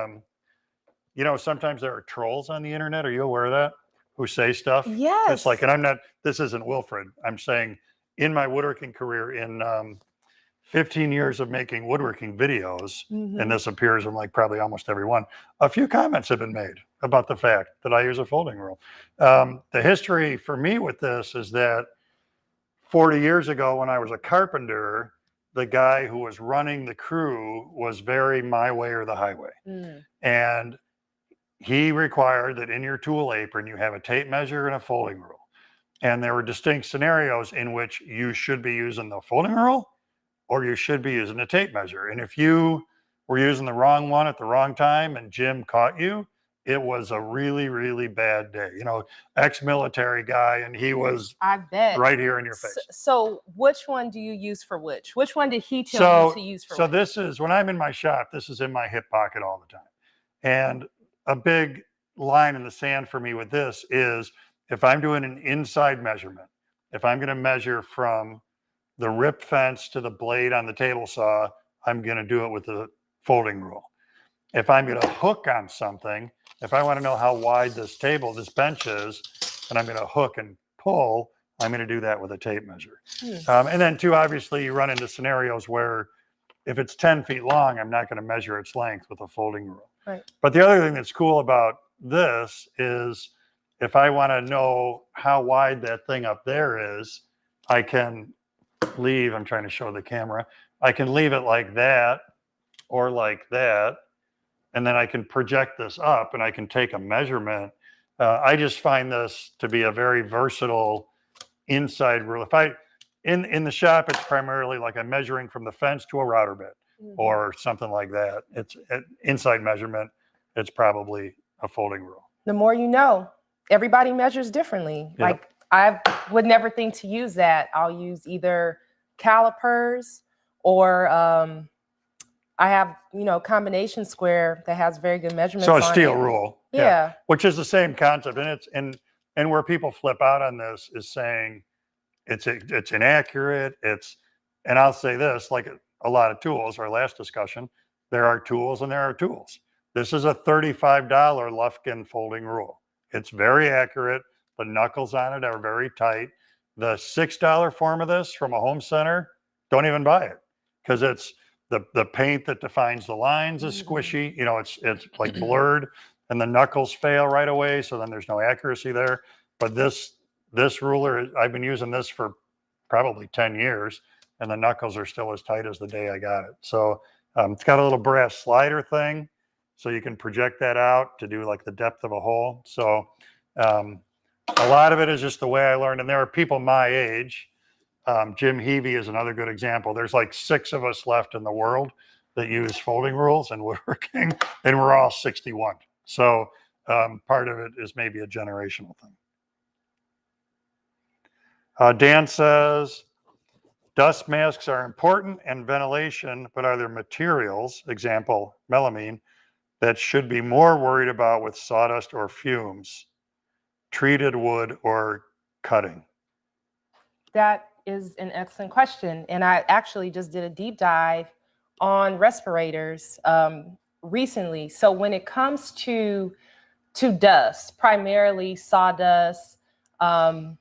sometimes there are trolls on the internet. Are you aware of that? Who say stuff? Yes. It's like, and this isn't Wilfred. I'm saying in my woodworking career, in 15 years of making woodworking videos, and this appears in probably almost every one, a few comments have been made about the fact that I use a folding rule. The history for me with this is that 40 years ago when I was a carpenter, the guy who was running the crew was very my way or the highway. And he required that in your tool apron, you have a tape measure and a folding rule. And there were distinct scenarios in which you should be using the folding rule or you should be using a tape measure. And if you were using the wrong one at the wrong time and Jim caught you, it was a really, really bad day. Ex-military guy, and he was right here in your face. So which one do you use for which? Which one did he tell you to use for which? So this is, when I'm in my shop, this is in my hip pocket all the time. And a big line in the sand for me with this is if I'm doing an inside measurement, if I'm going to measure from the rip fence to the blade on the table saw, I'm going to do it with the folding rule. If I'm going to hook on something, if I want to know how wide this bench is, and I'm going to hook and pull, I'm going to do that with a tape measure. And then too, obviously you run into scenarios where if it's 10 feet long, I'm not going to measure its length with a folding rule. Right. But the other thing that's cool about this is if I want to know how wide that thing up there is, I can leave, I'm trying to show the camera, I can leave it like that or like that. And then I can project this up and I can take a measurement. I just find this to be a very versatile inside rule. If in the shop, it's primarily like I'm measuring from the fence to a router bit or something like that. It's an inside measurement. It's probably a folding rule. The more you know. everybody measures differently. Yeah. Like I would never think to use that. I'll use either calipers or I have, combination square that has very good measurements So a on steel it. rule. Yeah. Which is the same concept. And where people flip out on this is saying it's inaccurate. And I'll say this, like a lot of tools, our last discussion, there are tools and there are tools. This is a $35 Lufkin folding rule. It's very accurate. The knuckles on it are very tight. The $6 form of this from a home center, don't even buy it, because it's the paint that defines the lines is squishy. It's like blurred, and the knuckles fail right away. So then there's no accuracy there. But this ruler, I've been using this for probably 10 years, and the knuckles are still as tight as the day I got it. So it's got a little brass slider thing, so you can project that out to do like the depth of a hole. So a lot of it is just the way I learned. And there are people my age. Jim Heavey is another good example. There's like 6 of us left in the world that use folding rules and woodworking, and we're all 61. So part of it is maybe a generational thing. Dan says, dust masks are important and ventilation, but are there materials, example, melamine, that should be more worried about with sawdust or fumes, treated wood or cutting? That is an excellent question. And I actually just did a deep dive on respirators recently. So when it comes to dust, primarily sawdust, MDF,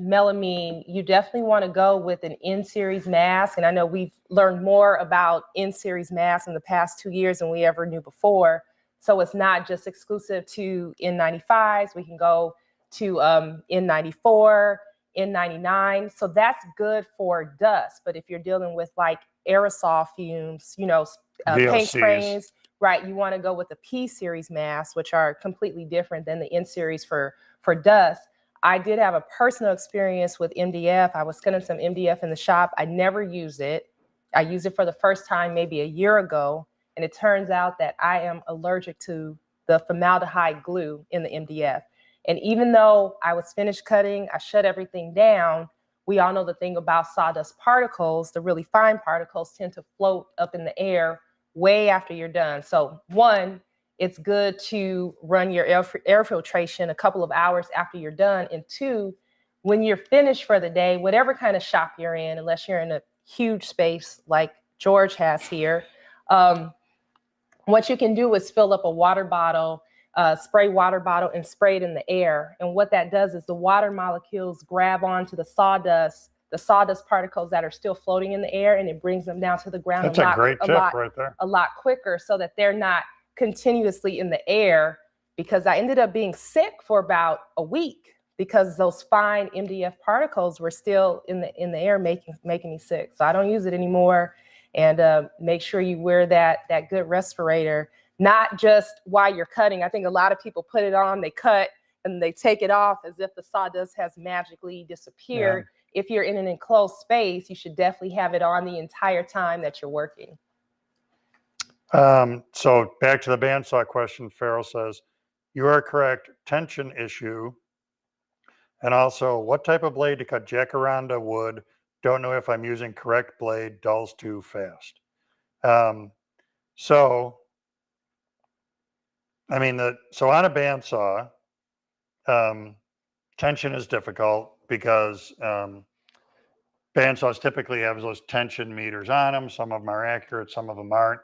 melamine, you definitely want to go with an N-series mask. And I know we've learned more about N-series masks in the past 2 years than we ever knew before. So it's not just exclusive to N95s. We can go to N94, N99. So that's good for dust. But if you're dealing with like aerosol fumes, paint sprays, right, you want to go with the P-series masks, which are completely different than the N-series for dust. I did have a personal experience with MDF. I was cutting some MDF in the shop. I never used it. I used it for the first time maybe a year ago. And it turns out that I am allergic to the formaldehyde glue in the MDF. And even though I was finished cutting, I shut everything down. We all know the thing about sawdust particles, the really fine particles tend to float up in the air way after you're done. So one, it's good to run your air filtration a couple of hours after you're done. And 2, when you're finished for the day, whatever kind of shop you're in, unless you're in a huge space like George has here, what you can do is fill up a water bottle, spray water bottle and spray it in the air. And what that does is the water molecules grab onto the sawdust particles that are still floating in the air, and it brings them down to the ground. That's a great tip right there. A lot quicker, so that they're not continuously in the air, because I ended up being sick for about a week because those fine MDF particles were still in the air making me sick. So I don't use it anymore. And make sure you wear that good respirator, not just while you're cutting. I think a lot of people put it on, they cut, and they take it off as if the sawdust has magically disappeared. Yeah. If you're in an enclosed space, you should definitely have it on the entire time that you're working. So back to the bandsaw question, Farrell says, you are correct, tension issue. And also, what type of blade to cut Jacaranda wood? Don't know if I'm using correct blade, dulls too fast. So on a bandsaw, tension is difficult because bandsaws typically have those tension meters on them. Some of them are accurate, some of them aren't.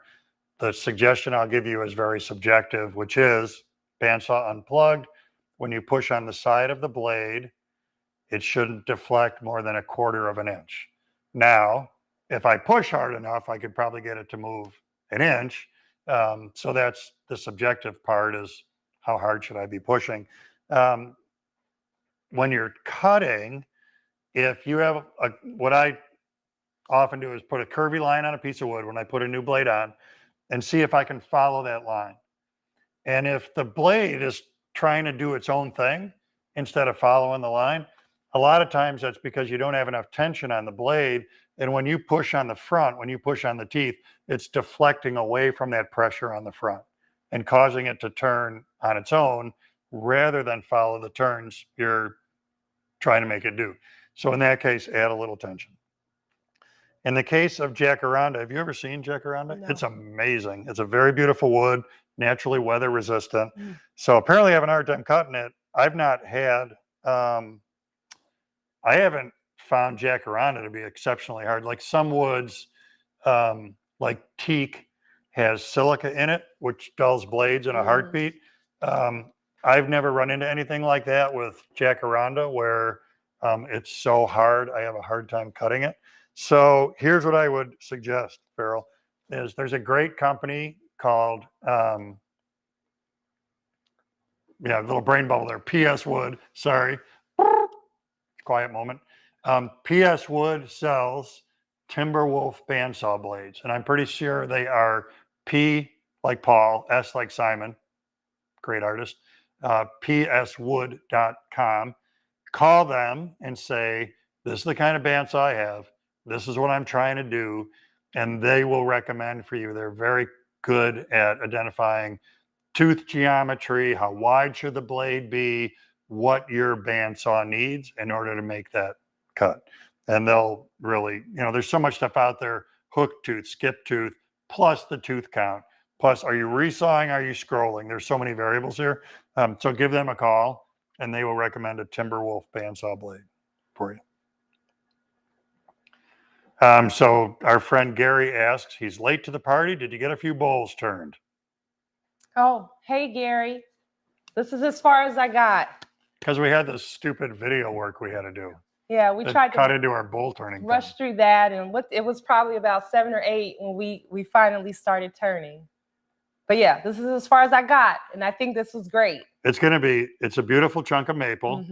The suggestion I'll give you is very subjective, which is bandsaw unplugged. When you push on the side of the blade, it shouldn't deflect more than 1/4 inch. Now, if I push hard enough, I could probably get it to move 1 inch. So that's the subjective part, is how hard should I be pushing? When you're cutting, if you have what I often do is put a curvy line on a piece of wood when I put a new blade on, and see if I can follow that line. And if the blade is trying to do its own thing instead of following the line, a lot of times that's because you don't have enough tension on the blade. And when you push on the front, when you push on the teeth, it's deflecting away from that pressure on the front and causing it to turn on its own rather than follow the turns you're trying to make it do. So in that case, add a little tension. In the case of Jacaranda, have you ever seen Jacaranda? No. It's amazing. It's a very beautiful wood, naturally weather resistant. Mm. So apparently I have an hard time cutting it. I've not had, I haven't found Jacaranda to be exceptionally hard. Like some woods, like teak has silica in it, which dulls blades in a heartbeat. I've never run into anything like that with Jacaranda where it's so hard, I have a hard time cutting it. So here's what I would suggest, Farrell, is there's a great company called, little brain bubble there, PS Wood, sorry, quiet moment. PS Wood sells Timberwolf bandsaw blades, and I'm pretty sure they are P like Paul, S like Simon, great artist, pswood.com. Call them and say, this is the kind of bandsaw I have. This is what I'm trying to do. And they will recommend for you. They're very good at identifying tooth geometry, how wide should the blade be, what your bandsaw needs in order to make that cut. And they'll really, there's so much stuff out there, hook tooth, skip tooth, plus the tooth count. Plus, are you resawing? Are you scrolling? There's so many variables here. So give them a call and they will recommend a Timberwolf bandsaw blade for you. So our friend Gary asks, he's late to the party. Did you get a few bowls turned? Oh, hey, Gary. This is as far as I got. Because we had this stupid video work we had to do. Yeah, we tried to cut into our bowl turning. Rush through that, and it was probably about 7 or 8 when we finally started turning. But yeah, this is as far as I got, and I think this was great. It's a beautiful chunk of maple,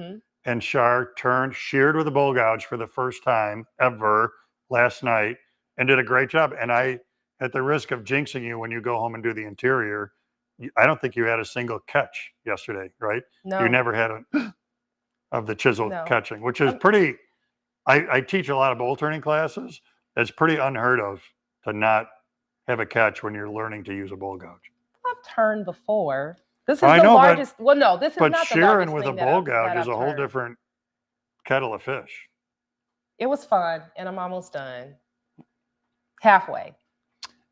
and Char sheared with a bowl gouge for the first time ever last night and did a great job. And I, at the risk of jinxing you when you go home and do the interior, I don't think you had a single catch yesterday, right? No. You never had of the chisel catching, which is pretty, I teach a lot of bowl turning classes. It's pretty unheard of to not have a catch when you're learning to use a bowl gouge. I've turned before. This is the largest. Well, no, this is not the largest. But shearing with a bowl gouge is a whole different kettle of fish. It was fun, and I'm almost done. Halfway.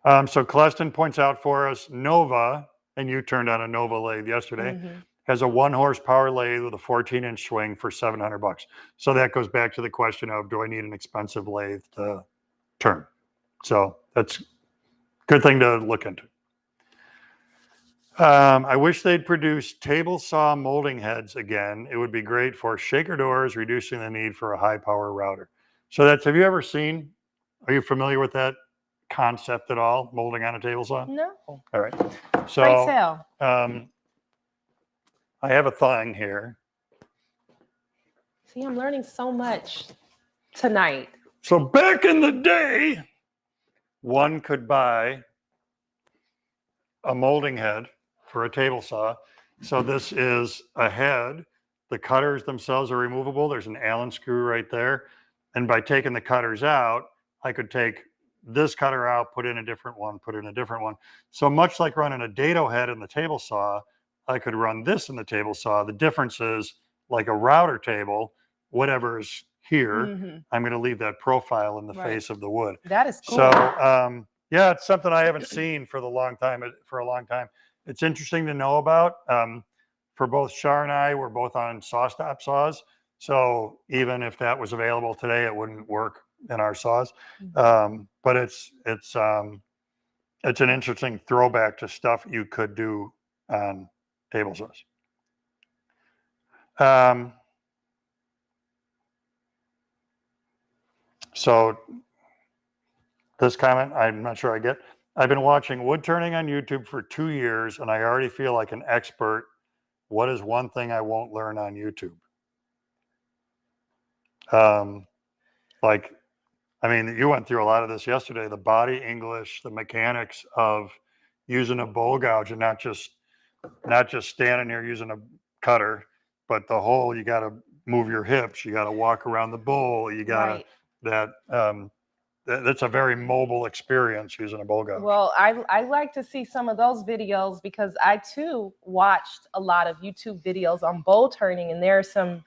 So Cleston points out for us, Nova, and you turned on a Nova lathe yesterday, has a 1 horsepower lathe with a 14-inch swing for $700. So that goes back to the question of, do I need an expensive lathe to turn? So that's a good thing to look into. I wish they'd produce table saw molding heads again. It would be great for shaker doors, reducing the need for a high power router. So are you familiar with that concept at all, molding on a table saw? No. All right. So Great tell. I have a thing here. See, I'm learning so much tonight. So back in the day, one could buy a molding head for a table saw. So this is a head. The cutters themselves are removable. There's an Allen screw right there. And by taking the cutters out, I could take this cutter out, put in a different one, put in a different one. So much like running a dado head in the table saw, I could run this in the table saw. The difference is, like a router table, whatever is here, I'm going to leave that profile in the face of the wood. That is cool. So yeah, it's something I haven't seen for a long time. It's interesting to know about. For both Char and I, we're both on saw stop saws. So even if that was available today, it wouldn't work in our saws. But it's an interesting throwback to stuff you could do on table saws. So this comment, I'm not sure I get. I've been watching wood turning on YouTube for 2 years, and I already feel like an expert. What is one thing I won't learn on YouTube? You went through a lot of this yesterday, the body English, the mechanics of using a bowl gouge and not just standing here using a cutter, but the whole, you got to move your hips, you got to walk around the bowl, you got to, that's a very mobile experience using a bowl gouge. Well, I like to see some of those videos because I too watched a lot of YouTube videos on bowl turning, and there are some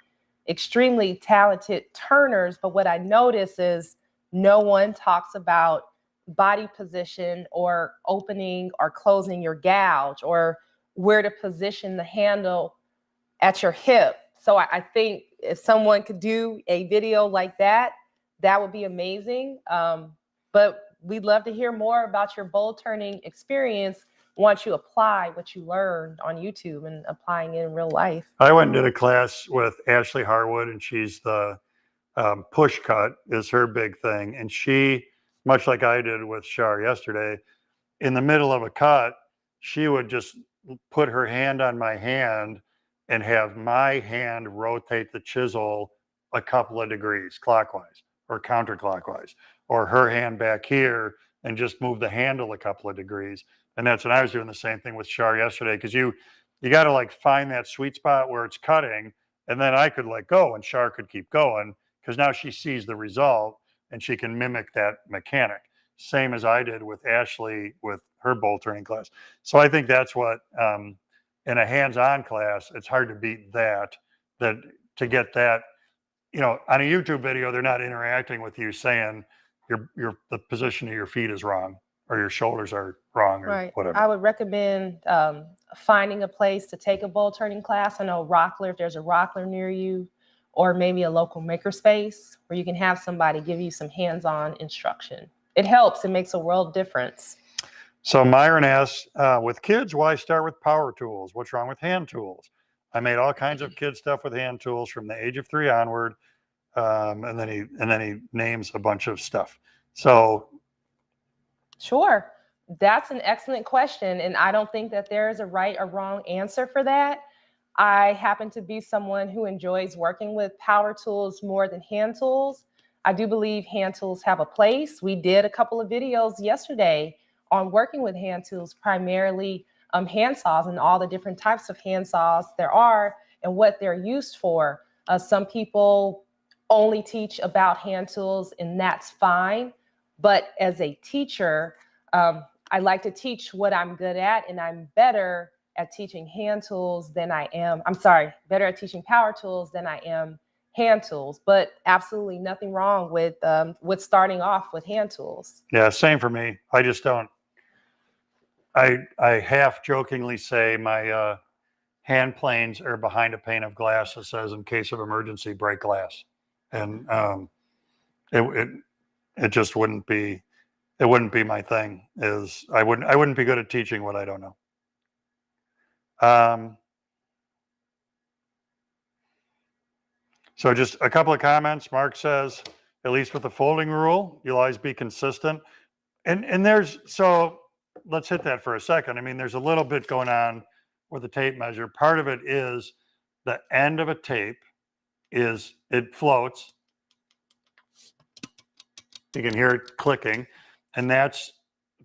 extremely talented turners. But what I notice is no one talks about body position or opening or closing your gouge or where to position the handle at your hip. So I think if someone could do a video like that, that would be amazing. But we'd love to hear more about your bowl turning experience once you apply what you learned on YouTube and applying it in real life. I went and did a class with Ashley Harwood, and she's the push cut is her big thing. And she, much like I did with Char yesterday, in the middle of a cut, she would just put her hand on my hand and have my hand rotate the chisel a couple of degrees clockwise or counterclockwise, or her hand back here and just move the handle a couple of degrees. And that's what I was doing the same thing with Char yesterday, because you got to like find that sweet spot where it's cutting, and then I could let go and Char could keep going, because now she sees the result and she can mimic that mechanic. Same as I did with Ashley with her bowl turning class. So I think that's what, in a hands-on class, it's hard to beat that to get that, on a YouTube video, they're not interacting with you saying the position of your feet is wrong or your shoulders are wrong or whatever. I would recommend finding a place to take a bowl turning class. I know Rockler, if there's a Rockler near you, or maybe a local makerspace where you can have somebody give you some hands-on instruction. It helps. It makes a world difference. So Myron asks, with kids, why start with power tools? What's wrong with hand tools? I made all kinds of kid stuff with hand tools from the age of 3 onward, and then he names a bunch of stuff. So, sure, that's an excellent question, and I don't think that there is a right or wrong answer for that. I happen to be someone who enjoys working with power tools more than hand tools. I do believe hand tools have a place. We did a couple of videos yesterday on working with hand tools, primarily hand saws and all the different types of hand saws there are and what they're used for. Some people only teach about hand tools, and that's fine. But as a teacher, I like to teach what I'm good at, and I'm better at teaching hand tools than I am. Better at teaching power tools than I am hand tools. But absolutely nothing wrong with starting off with hand tools. Yeah, same for me. I just don't. I half jokingly say my hand planes are behind a pane of glass that says, "In case of emergency, break glass," and it just wouldn't be my thing. I wouldn't be good at teaching what I don't know. So just a couple of comments. Mark says, at least with the folding rule, you'll always be consistent. And so let's hit that for a second. I mean, there's a little bit going on with the tape measure. Part of it is the end of a tape it floats. You can hear it clicking, and that's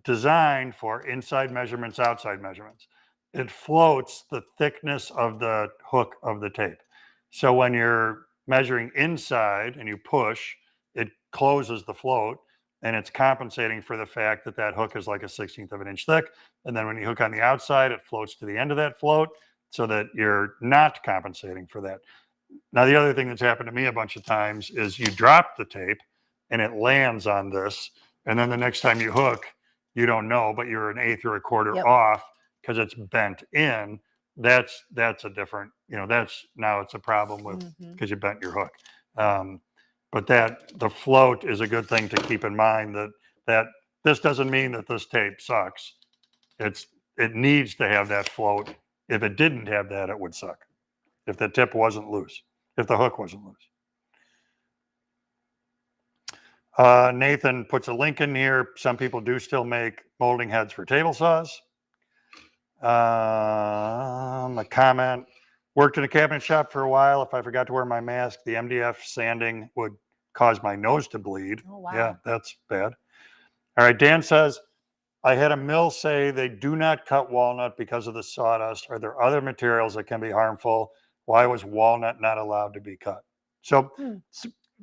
designed for inside measurements, outside measurements. It floats the thickness of the hook of the tape. So when you're measuring inside and you push, it closes the float, and it's compensating for the fact that that hook is like a 1/16 of an inch thick. And then when you hook on the outside, it floats to the end of that float so that you're not compensating for that. Now, the other thing that's happened to me a bunch of times is you drop the tape and it lands on this. And then the next time you hook, you don't know, but you're an eighth or a quarter off because it's bent in. That's a different, now it's a problem with because you bent your hook. But the float is a good thing to keep in mind that this doesn't mean that this tape sucks. It needs to have that float. If it didn't have that, it would suck. If the tip wasn't loose, if the hook wasn't loose. Nathan puts a link in here. Some people do still make molding heads for table saws. A comment, worked in a cabinet shop for a while. If I forgot to wear my mask, the MDF sanding would cause my nose to bleed. Oh, wow. Yeah, that's bad. All right, Dan says, I had a mill say they do not cut walnut because of the sawdust. Are there other materials that can be harmful? Why was walnut not allowed to be cut? So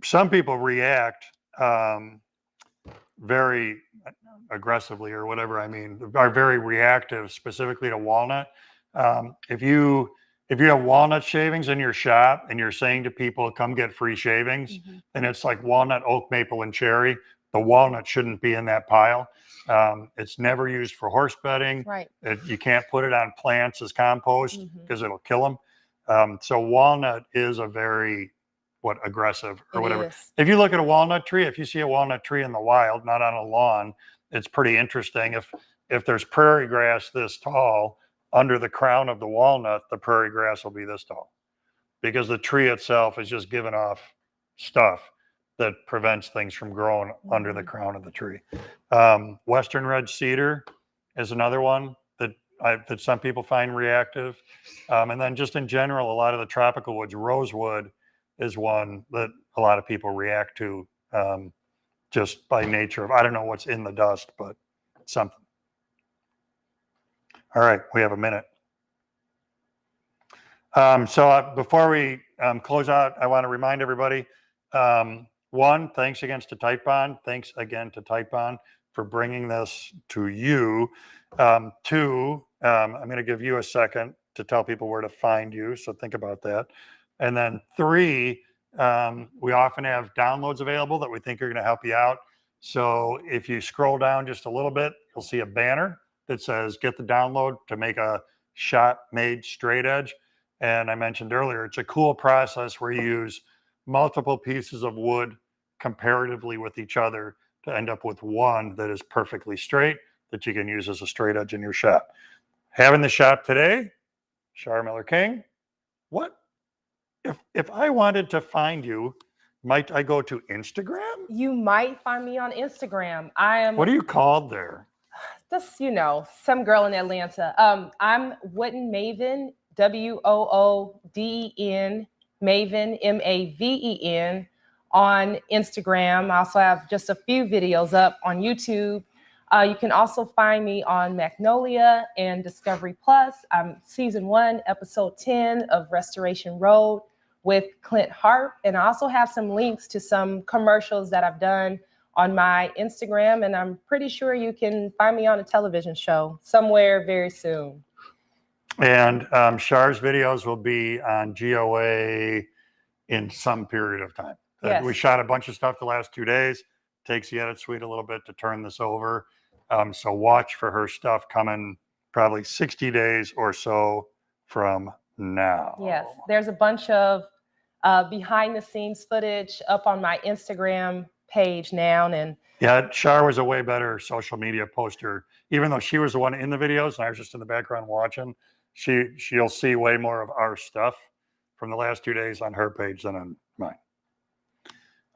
some people react very aggressively or whatever, I mean, are very reactive specifically to walnut. If you have walnut shavings in your shop and you're saying to people, come get free shavings, and it's like walnut, oak, maple, and cherry, the walnut shouldn't be in that pile. It's never used for horse bedding. Right. You can't put it on plants as compost because it'll kill them. So walnut is a very aggressive or whatever. If you look at a walnut tree, if you see a walnut tree in the wild, not on a lawn, it's pretty interesting. If there's prairie grass this tall, under the crown of the walnut, the prairie grass will be this tall because the tree itself is just giving off stuff that prevents things from growing under the crown of the tree. Western red cedar is another one that some people find reactive. And then just in general, a lot of the tropical woods, rosewood is one that a lot of people react to just by nature of, I don't know what's in the dust, but something. All right, we have a minute. So before we close out, I want to remind everybody, one, thanks again to Titebond. Thanks again to Titebond for bringing this to you. Two, I'm going to give you a second to tell people where to find you, so think about that. And then three, we often have downloads available that we think are going to help you out. So if you scroll down just a little bit, you'll see a banner that says get the download to make a shop-made straight edge. And I mentioned earlier, it's a cool process where you use multiple pieces of wood comparatively with each other to end up with one that is perfectly straight that you can use as a straight edge in your shop. Having the shop today, Char Miller-King. What? If I wanted to find you, might I go to Instagram? You might find me on Instagram. What are you called there? Just, some girl in Atlanta. I'm Wooden Maven, WOODEN, Maven, MAVEN, on Instagram. I also have just a few videos up on YouTube. You can also find me on Magnolia and Discovery Plus. I'm season 1, episode 10 of Restoration Road with Clint Harp. And I also have some links to some commercials that I've done on my Instagram. And I'm pretty sure you can find me on a television show somewhere very soon. And Char's videos will be on GOA in some period of time. Yes. We shot a bunch of stuff the last 2 days. Takes the edit suite a little bit to turn this over. So watch for her stuff coming probably 60 days or so from now. Yes, there's a bunch of behind the scenes footage up on my Instagram page now. And yeah, Char was a way better social media poster. Even though she was the one in the videos and I was just in the background watching, she'll see way more of our stuff from the last 2 days on her page than on mine.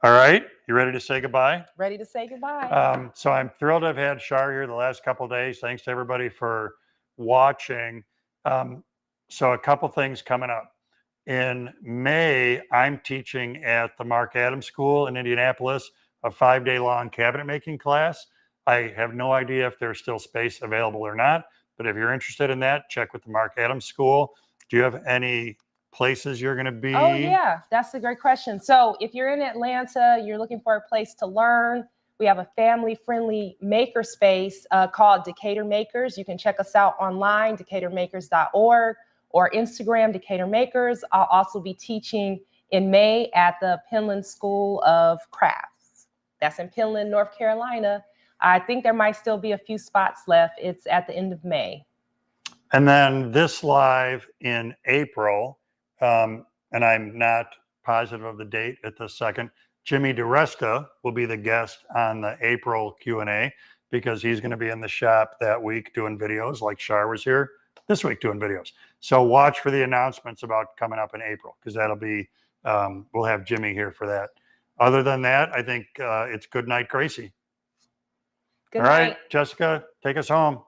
All right, you ready to say goodbye? Ready to say goodbye. So I'm thrilled to have had Char here the last couple of days. Thanks to everybody for watching. So a couple things coming up. In May, I'm teaching at the Mark Adams School in Indianapolis, a 5-day-long cabinet making class. I have no idea if there's still space available or not, but if you're interested in that, check with the Mark Adams School. Do you have any places you're going to be? Oh yeah, that's a great question. So if you're in Atlanta, you're looking for a place to learn, we have a family-friendly maker space called Decatur Makers. You can check us out online, decaturmakers.org, or Instagram, Decatur Makers. I'll also be teaching in May at the Penland School of Crafts. That's in Penland, North Carolina. I think there might still be a few spots left. It's at the end of May. And then this live in April, and I'm not positive of the date at this second, Jimmy DeResta will be the guest on the April Q&A because he's going to be in the shop that week doing videos like Char was here this week doing videos. So watch for the announcements about coming up in April because that'll be, we'll have Jimmy here for that. Other than that, I think it's good night, Gracie. Good All night. right, Jessica, take us home.